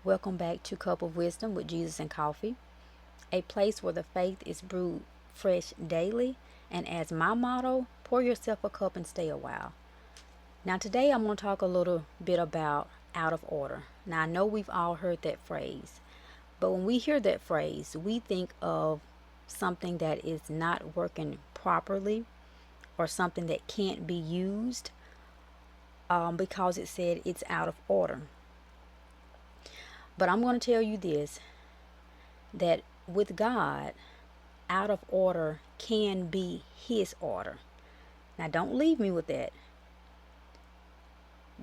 Welcome back to Cup of Wisdom with Jesus and Coffee, a place where the faith is brewed fresh daily. And as my motto, pour yourself a cup and stay a while. Now, today I'm going to talk a little bit about out of order. Now, I know we've all heard that phrase, but when we hear that phrase, we think of something that is not working properly or something that can't be used because it said it's out of order. But I'm going to tell you this, that with God, out of order can be His order. Now, don't leave me with that,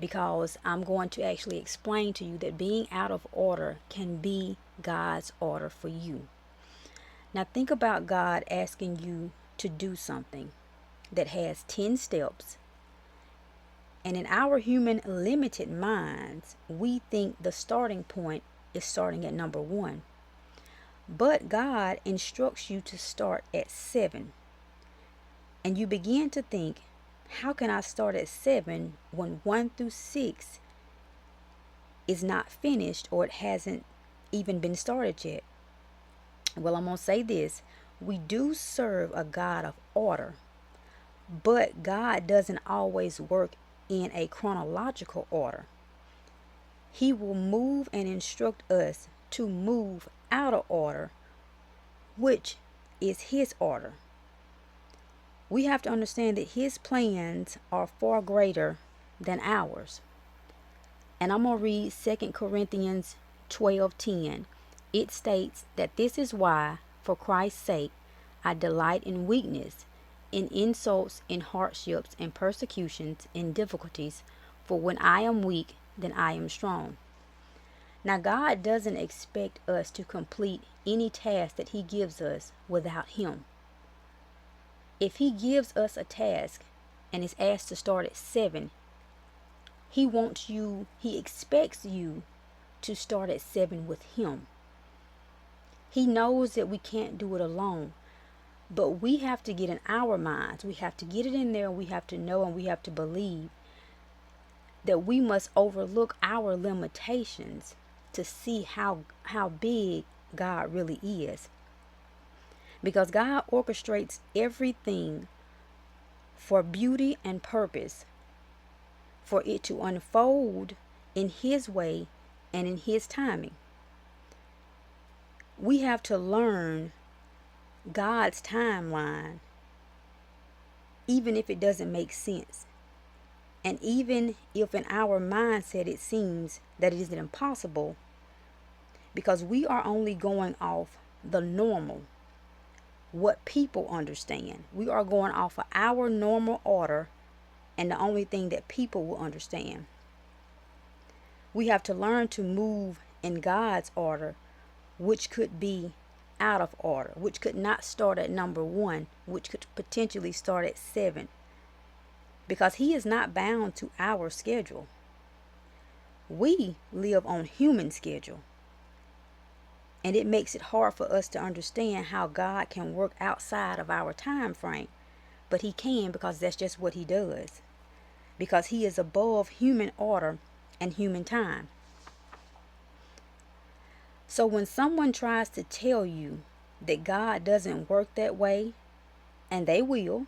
because I'm going to actually explain to you that being out of order can be God's order for you. Now, think about God asking you to do something that has 10 steps. And in our human limited minds, we think the starting point is starting at number 1. But God instructs you to start at 7. And you begin to think, how can I start at 7 when 1 through 6 is not finished, or it hasn't even been started yet? Well, I'm going to say this. We do serve a God of order, but God doesn't always work in a chronological order. He will move and instruct us to move out of order, which is His order. We have to understand that His plans are far greater than ours. And I'm going to read 2 Corinthians 12:10. It states that this is why, for Christ's sake, I delight in weakness, in insults, in hardships, in persecutions, in difficulties. For when I am weak, then I am strong. Now, God doesn't expect us to complete any task that He gives us without Him. If He gives us a task and is asked to start at 7, He expects you to start at 7 with Him. He knows that we can't do it alone, but we have to get in our minds. We have to get it in there. We have to know, and we have to believe that we must overlook our limitations to see how big God really is. Because God orchestrates everything for beauty and purpose, for it to unfold in His way and in His timing. We have to learn God's timeline, even if it doesn't make sense. And even if in our mindset it seems that it is impossible, because we are only going off the normal, what people understand. We are going off of our normal order and the only thing that people will understand. We have to learn to move in God's order, which could be out of order, which could not start at number 1, which could potentially start at 7, because He is not bound to our schedule. We live on human schedule, and it makes it hard for us to understand how God can work outside of our time frame. But He can, because that's just what He does, because He is above human order and human time. So when someone tries to tell you that God doesn't work that way, and they will,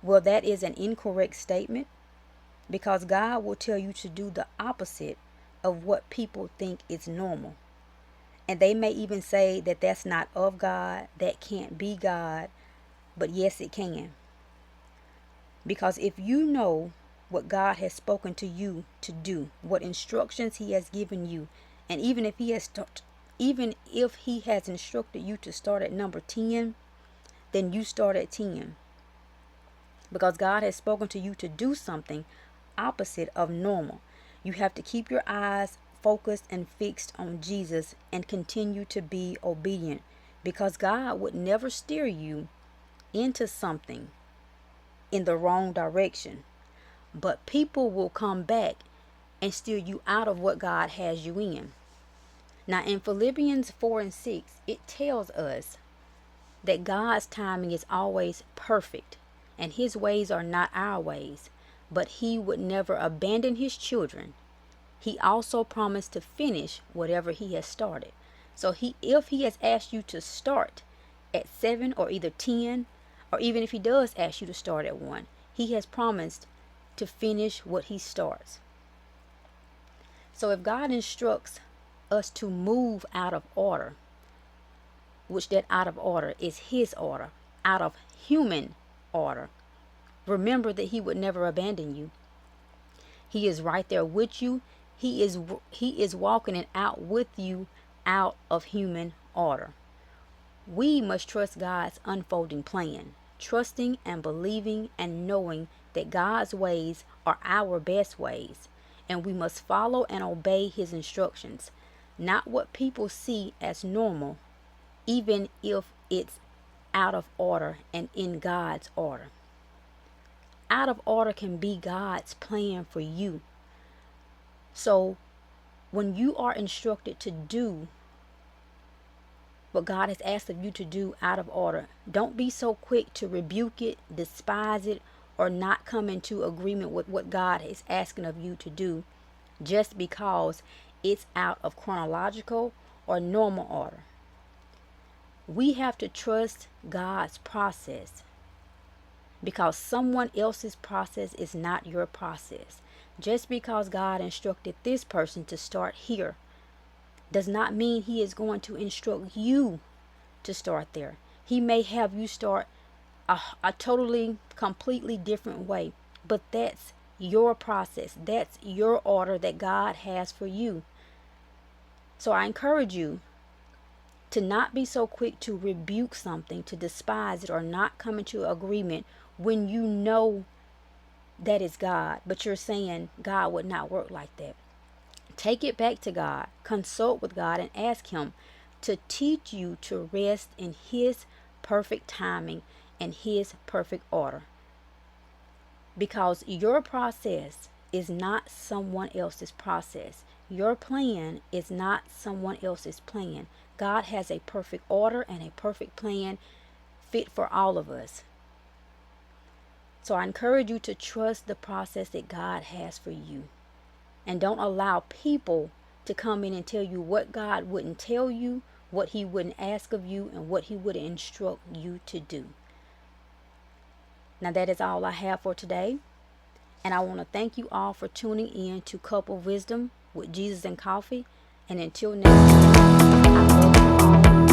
well, that is an incorrect statement, because God will tell you to do the opposite of what people think is normal. And they may even say that that's not of God, that can't be God, but yes, it can. Because if you know what God has spoken to you to do, what instructions He has given you, and even if He has instructed you to start at number 10, then you start at 10. Because God has spoken to you to do something opposite of normal. You have to keep your eyes focused and fixed on Jesus and continue to be obedient, because God would never steer you into something in the wrong direction. But people will come back and steer you out of what God has you in. Now, in Philippians 4:6, it tells us that God's timing is always perfect, and His ways are not our ways. But He would never abandon His children. He also promised to finish whatever he has started. So if he has asked you to start at 7 or either 10, or even if he does ask you to start at 1, he has promised to finish what he starts. So if God instructs us to move out of order, which that out of order is his order, out of human order, remember that he would never abandon you. He is right there with you. He is walking it out with you out of human order. We must trust God's unfolding plan, trusting and believing and knowing that God's ways are our best ways, and we must follow and obey his instructions, not what people see as normal, even if it's out of order and in God's order. Out of order can be God's plan for you. So when you are instructed to do what God has asked of you to do out of order, don't be so quick to rebuke it, despise it, or not come into agreement with what God is asking of you to do just because it's out of chronological or normal order. We have to trust God's process, because someone else's process is not your process. Just because God instructed this person to start here does not mean he is going to instruct you to start there. He may have you start a totally, completely different way, but that's your process. That's your order that God has for you. So I encourage you to not be so quick to rebuke something, to despise it, or not come into agreement when you know that is God, but you're saying God would not work like that. Take it back to God, consult with God, and ask him to teach you to rest in his perfect timing and his perfect order. Because your process is not someone else's process. Your plan is not someone else's plan. God has a perfect order and a perfect plan fit for all of us. So I encourage you to trust the process that God has for you. And don't allow people to come in and tell you what God wouldn't tell you, what he wouldn't ask of you, and what he would instruct you to do. Now that is all I have for today. And I want to thank you all for tuning in to Couple Wisdom with Jesus and Coffee. And until next time, I love you all.